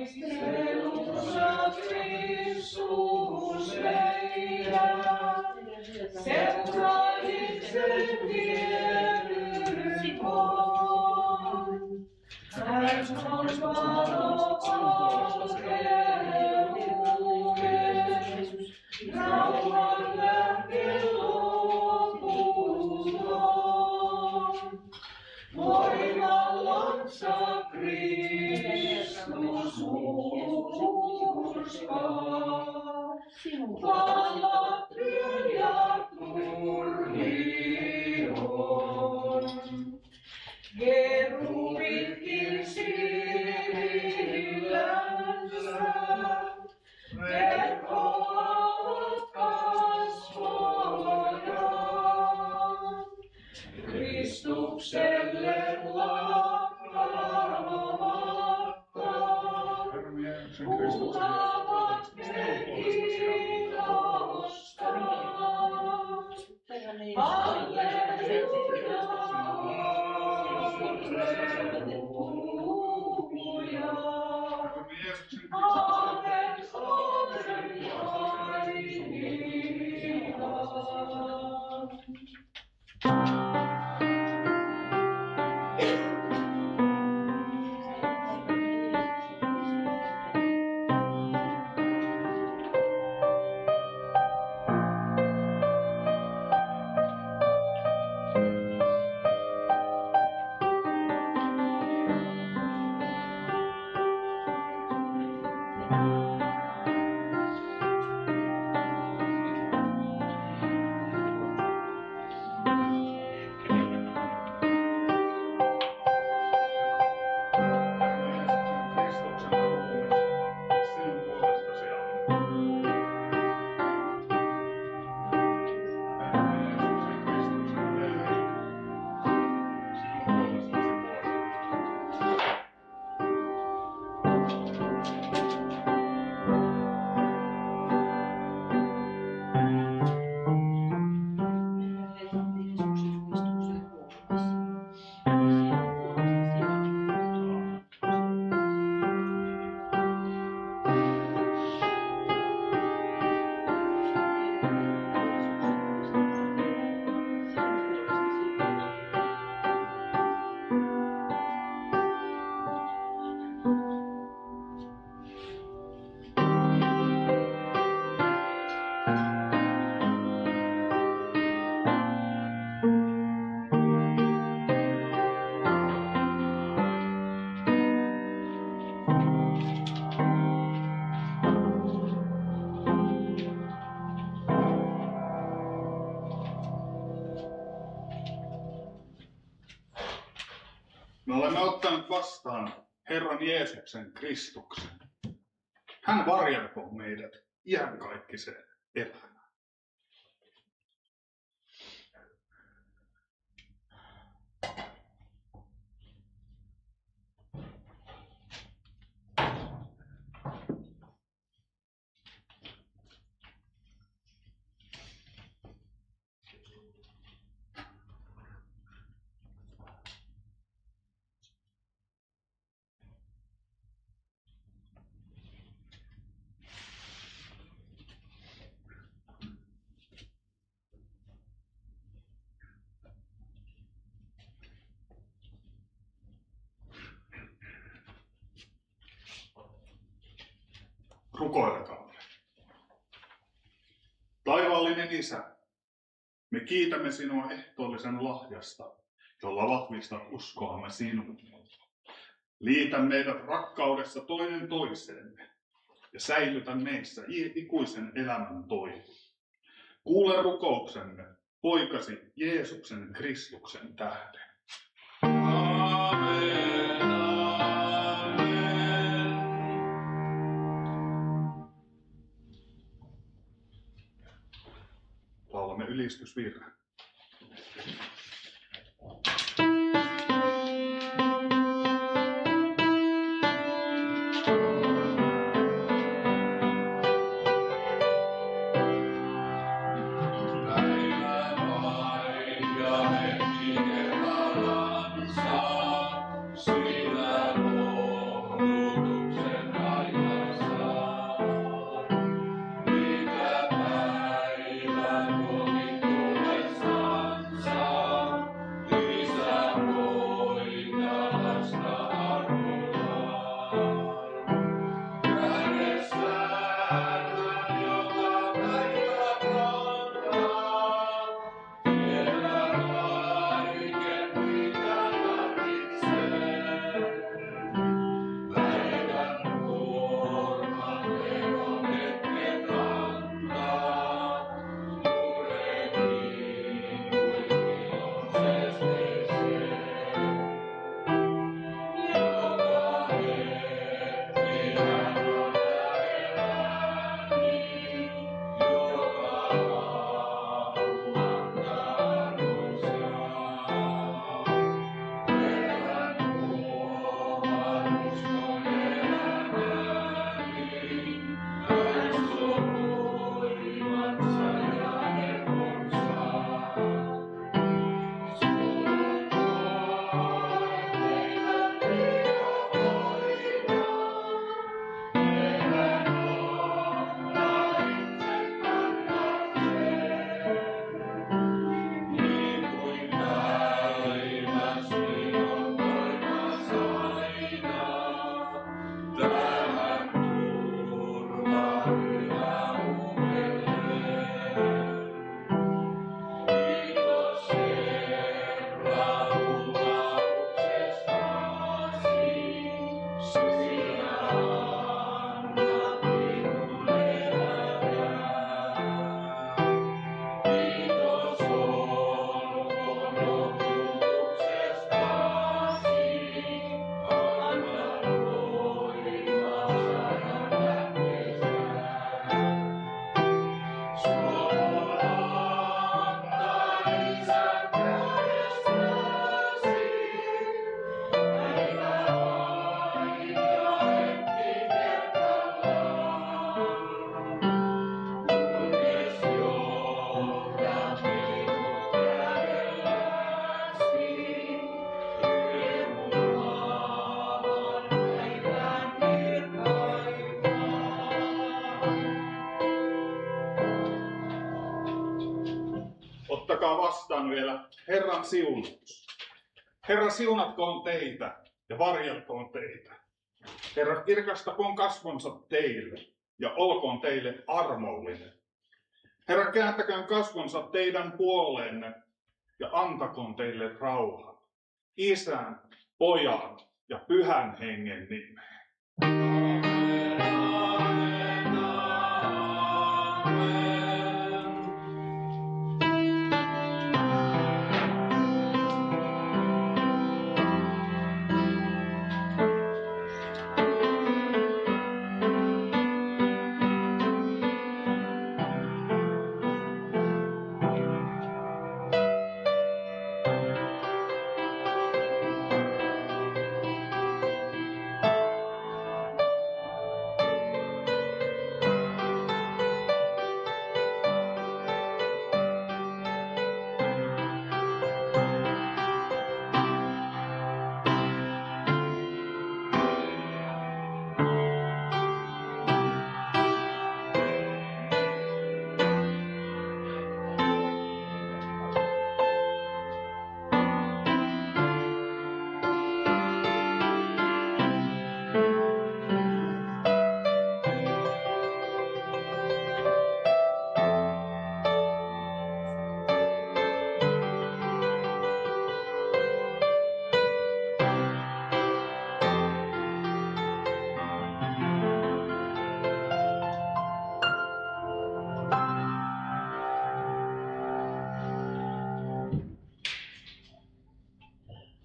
Taistelussa Kristus meidän, seuraiksen vienyt on. Hän on valo aukeuden, rauhan lähde loputon. Voimallansa Kristus urskaa, vallattyön ja turhion. Kerubitkin silillänsä, verhoavat kasvojaan. Me olemme ottaneet vastaan Herran Jeesuksen Kristuksen. Hän varjelkoon meidät iankaikkiseen elämään. Rukoilkaamme. Taivaallinen Isä, me kiitämme sinua ehtoollisen lahjasta, jolla vahvistat uskoamme sinuun. Liitä meidät rakkaudessa toinen toiseemme ja säilytä meissä ikuisen elämän toivo. Kuule rukouksemme poikasi Jeesuksen Kristuksen tähden. Amen, amen. Laulamme ylistysvirren. Päivä vain ja hetki kerrallansa, sillä lohdutuksen ajassa. Mitä päivän tuokin tullessa ottakaa vastaan vielä Herran siunaus. Herra siunatkoon teitä ja varjelkoon teitä. Herra kirkastakoon kasvonsa teille ja olkoon teille armollinen. Herra kääntäköön kasvonsa teidän puoleenne ja antakoon teille rauhan. Isän, Pojan ja Pyhän Hengen nimeen. Amen, amen, amen.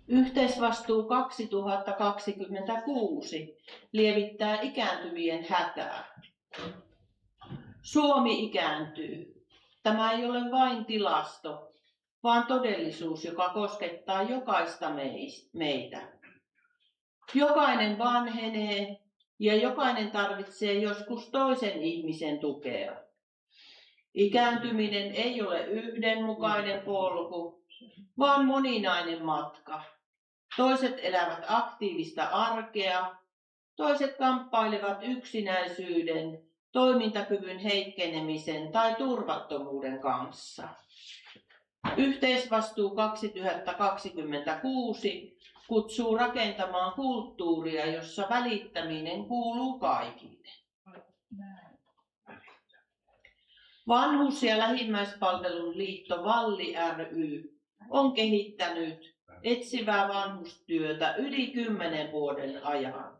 Yhteisvastuu 2026 lievittää ikääntyvien hätää. Suomi ikääntyy. Tämä ei ole vain tilasto, vaan todellisuus, joka koskettaa jokaista meitä. Jokainen vanhenee ja jokainen tarvitsee joskus toisen ihmisen tukea. Ikääntyminen ei ole yhdenmukainen polku, vaan moninainen matka. Toiset elävät aktiivista arkea, toiset kamppailevat yksinäisyyden, toimintakyvyn heikkenemisen tai turvattomuuden kanssa. Yhteisvastuu 2026 kutsuu rakentamaan kulttuuria, jossa välittäminen kuuluu kaikille. Vanhus- ja lähimmäispalvelun liitto Valli ry on kehittänyt etsivää vanhustyötä yli 10 vuoden ajan.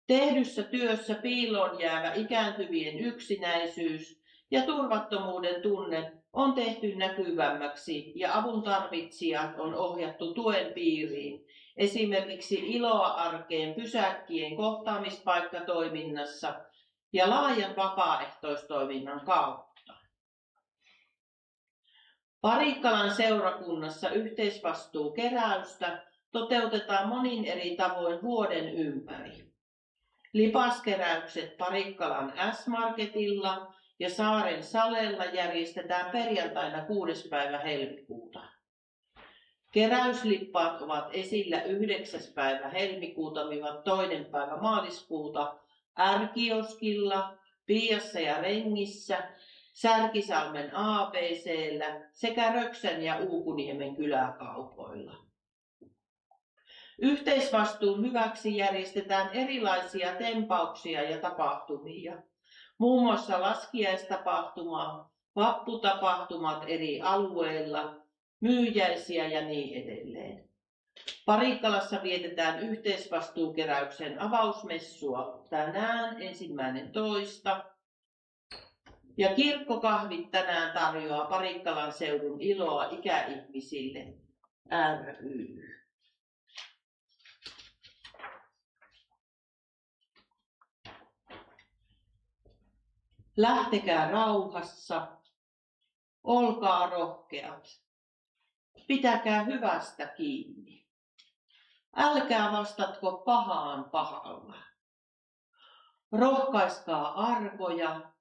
Tehdyssä työssä piiloon jäävä ikääntyvien yksinäisyys ja turvattomuuden tunne on tehty näkyvämmäksi ja avun tarvitsijat on ohjattu tuen piiriin, esimerkiksi Iloa arkeen pysäkkien kohtaamispaikkatoiminnassa ja laajan vapaaehtoistoiminnan kautta. Parikkalan seurakunnassa yhteisvastuukeräystä toteutetaan monin eri tavoin vuoden ympäri. Lipaskeräykset Parikkalan S-Marketilla ja Saaren Salella järjestetään perjantaina 6. päivä helmikuuta. Keräyslippaat ovat esillä 9. päivä helmikuuta-2. päivä maaliskuuta R-kioskilla, Piiassa ja Rengissä, Särkisalmen ABC:llä sekä Röksän ja Uukuniemen kyläkaupoilla. Yhteisvastuun hyväksi järjestetään erilaisia tempauksia ja tapahtumia, muun muassa laskiaistapahtuma, vapputapahtumat eri alueilla, myyjäisiä ja niin edelleen. Parikkalassa vietetään yhteisvastuukeräyksen avausmessua tänään 1.2. Ja kirkkokahvit tänään tarjoaa Parikkalan seudun Iloa ikäihmisille ry. Lähtekää rauhassa, olkaa rohkeat, pitäkää hyvästä kiinni. Älkää vastatko pahaan pahalla. Rohkaiskaa arvoja,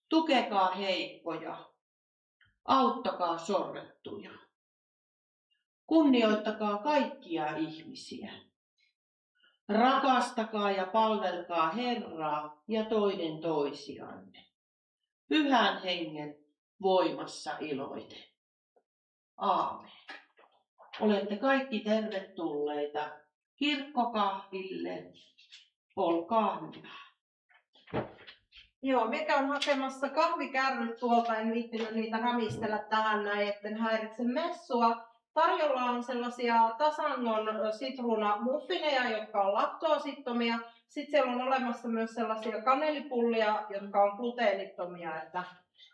tukekaa heikkoja, auttakaa sorrettuja. Kunnioittakaa kaikkia ihmisiä. Rakastakaa ja palvelkaa Herraa ja toinen toisianne. Pyhän Hengen voimassa iloiten. Aamen. Olette kaikki tervetulleita kirkkokahville. Olkaa hyvä. Joo, mikä on hakemassa kahvikärryt tuolta, en viittinyt niitä rämistellä tähän näin, etten häiritse messua. Tarjolla on sellaisia tasangon sitruunamuffineja, jotka on laktoosittomia. Sitten siellä on olemassa myös sellaisia kanelipullia, jotka on gluteenittomia, että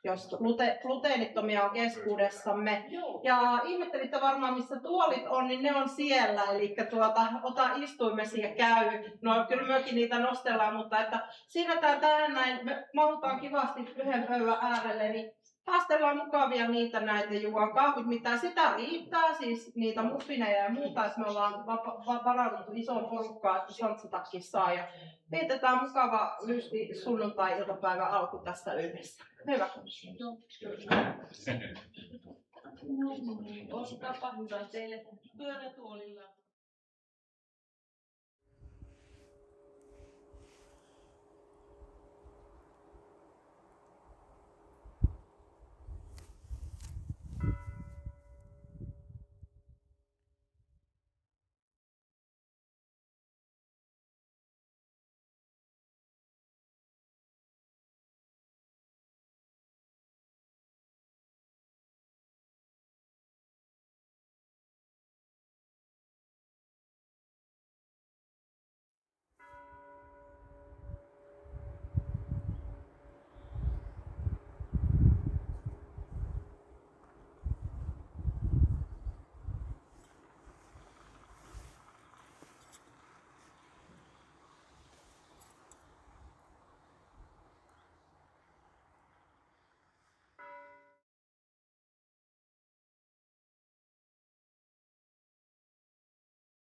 jos gluteenittomia on keskuudessamme. Ja ihmettelitte varmaan, missä tuolit on, niin ne on siellä. Eli ota istuimesi ja käy. No kyllä myöskin niitä nostellaan, mutta että siirretään tähän näin, me mahutaan kivasti yhden pöydän äärelle, niin haastellaan mukavia niitä näitä juodaan kahvit, mitä sitä riittää, siis niitä muffineja ja muuta, että me ollaan varauduttu isoon porukkaan, että Santsatakki saa ja vietetään mukava lysti sunnuntai-iltapäivän alku tässä yhdessä. Hyvä. Olkaapa hyvä teille pyörätuolilla.